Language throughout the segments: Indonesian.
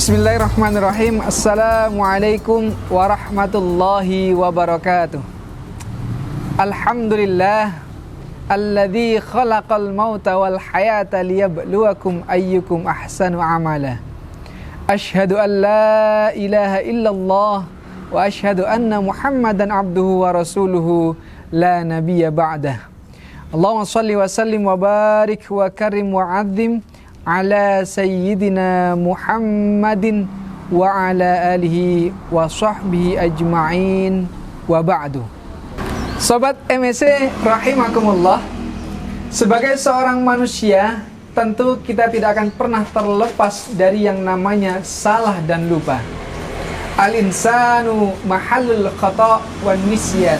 Bismillahirrahmanirrahim. Assalamualaikum warahmatullahi wabarakatuh. Alhamdulillah alladzi khalaqal mauta wal hayata liyabluwakum ayyukum ahsanu amala. Asyhadu an la ilaha illallah wa asyhadu anna Muhammadan abduhu wa rasuluhu la nabiyya ba'dah. Allahumma shalli wa sallim wa barik wa karim wa 'azzim ala sayyidina Muhammadin wa ala alihi wa sahbihi ajma'in wa ba'du. Sobat MSC rahimakumullah, sebagai seorang manusia tentu kita tidak akan pernah terlepas dari yang namanya salah dan lupa. Al-insanu mahallul khata' wan nisyan.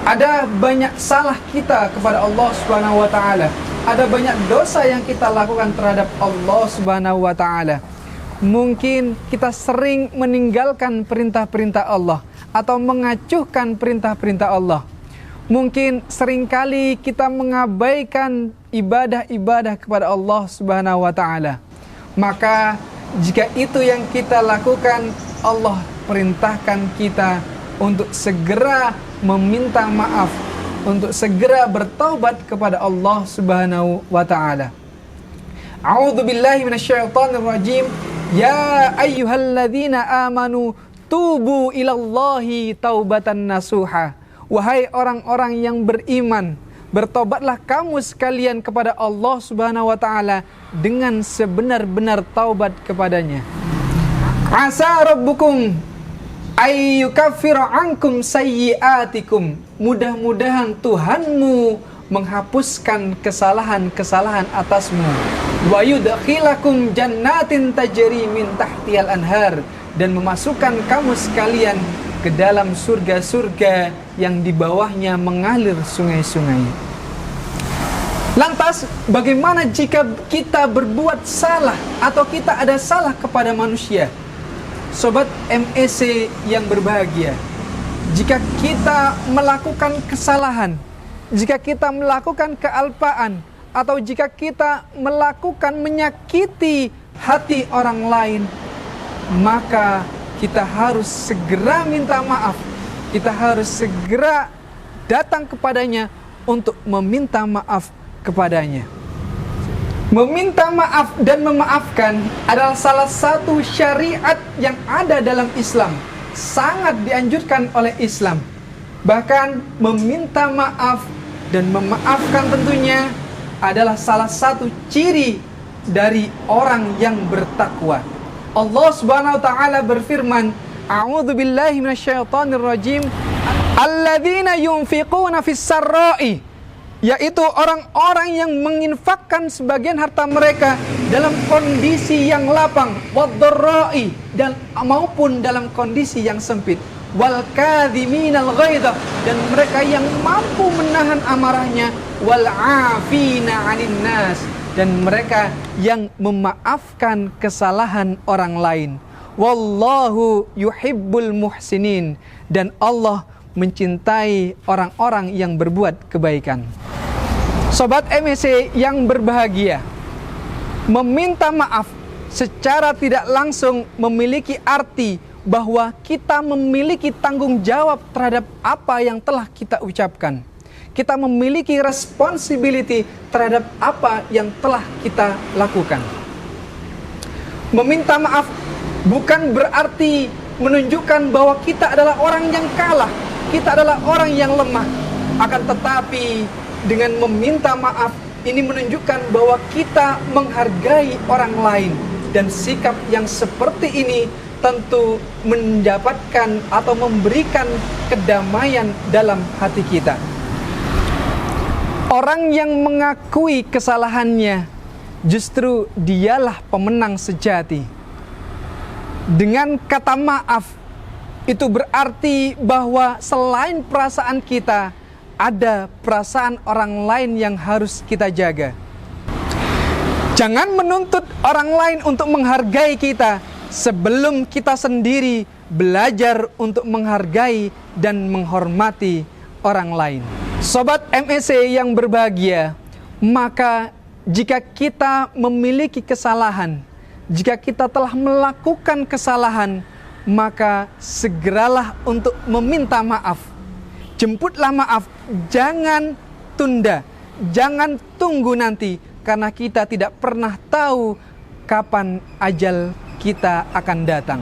Ada banyak salah kita kepada Allah Subhanahu wa taala. Ada banyak dosa yang kita lakukan terhadap Allah Subhanahu wa taala. Mungkin kita sering meninggalkan perintah-perintah Allah atau mengacuhkan perintah-perintah Allah. Mungkin seringkali kita mengabaikan ibadah-ibadah kepada Allah Subhanahu wa taala. Maka jika itu yang kita lakukan, Allah perintahkan kita untuk segera meminta maaf, untuk segera bertaubat kepada Allah Subhanahu wa taala. A'udzu billahi minasyaitonir rajim. Ya ayyuhalladzina amanu tubu ilallahi taubatan nasuha. Wahai orang-orang yang beriman, bertobatlah kamu sekalian kepada Allah Subhanahu wa taala dengan sebenar-benar taubat kepadanya. Asa rabbukum ayyukaffiru ankum sayyi'atikum. Mudah-mudahan Tuhanmu menghapuskan kesalahan-kesalahan atasmu. Wa yudkhilakum jannatin tajri min tahtihal anhar, dan memasukkan kamu sekalian ke dalam surga-surga yang di bawahnya mengalir sungai-sungai. Lantas bagaimana jika kita berbuat salah atau kita ada salah kepada manusia? Sobat MSC yang berbahagia, jika kita melakukan kesalahan, jika kita melakukan kealpaan, atau jika kita melakukan menyakiti hati orang lain, maka kita harus segera minta maaf. Kita harus segera datang kepadanya untuk meminta maaf kepadanya. Meminta maaf dan memaafkan adalah salah satu syariat yang ada dalam Islam. Sangat dianjurkan oleh Islam. Bahkan meminta maaf dan memaafkan tentunya adalah salah satu ciri dari orang yang bertakwa. Allah Subhanahu wa taala berfirman, A'udzu billahi minasyaitonir rajim. Alladzina yunfiquna fis sarra'i, yaitu orang-orang yang menginfakkan sebagian harta mereka dalam kondisi yang lapang, wadh-dharra'i, dan maupun dalam kondisi yang sempit, wal kadhiminal ghaidha, dan mereka yang mampu menahan amarahnya, wal 'afina 'anil nas, dan mereka yang memaafkan kesalahan orang lain. Wallahu yuhibbul muhsinin, dan Allah mencintai orang-orang yang berbuat kebaikan. Sobat MSC yang berbahagia, meminta maaf secara tidak langsung memiliki arti bahwa kita memiliki tanggung jawab terhadap apa yang telah kita ucapkan. Kita memiliki responsibility terhadap apa yang telah kita lakukan. Meminta maaf bukan berarti menunjukkan bahwa kita adalah orang yang kalah, kita adalah orang yang lemah. Akan tetapi dengan meminta maaf ini menunjukkan bahwa kita menghargai orang lain, dan sikap yang seperti ini tentu mendapatkan atau memberikan kedamaian dalam hati kita. Orang yang mengakui kesalahannya justru dialah pemenang sejati. Dengan kata maaf itu berarti bahwa selain perasaan kita, ada perasaan orang lain yang harus kita jaga. Jangan menuntut orang lain untuk menghargai kita sebelum kita sendiri belajar untuk menghargai dan menghormati orang lain. Sobat MSC yang berbahagia, maka jika kita memiliki kesalahan, jika kita telah melakukan kesalahan, maka segeralah untuk meminta maaf. Jemputlah maaf, jangan tunda, jangan tunggu nanti, karena kita tidak pernah tahu kapan ajal kita akan datang.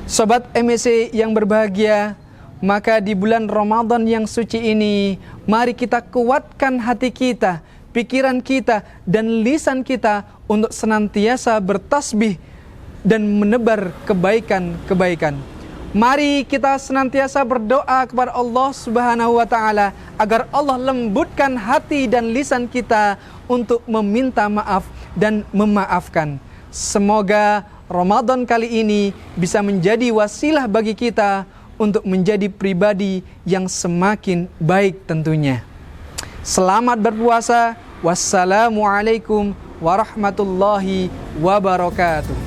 Sobat MSC yang berbahagia, maka di bulan Ramadan yang suci ini, mari kita kuatkan hati kita, pikiran kita, dan lisan kita untuk senantiasa bertasbih dan menebar kebaikan-kebaikan. Mari kita senantiasa berdoa kepada Allah Subhanahu wa Ta'ala agar Allah lembutkan hati dan lisan kita untuk meminta maaf dan memaafkan. Semoga Ramadan kali ini bisa menjadi wasilah bagi kita untuk menjadi pribadi yang semakin baik tentunya. Selamat berpuasa. Wassalamualaikum warahmatullahi wabarakatuh.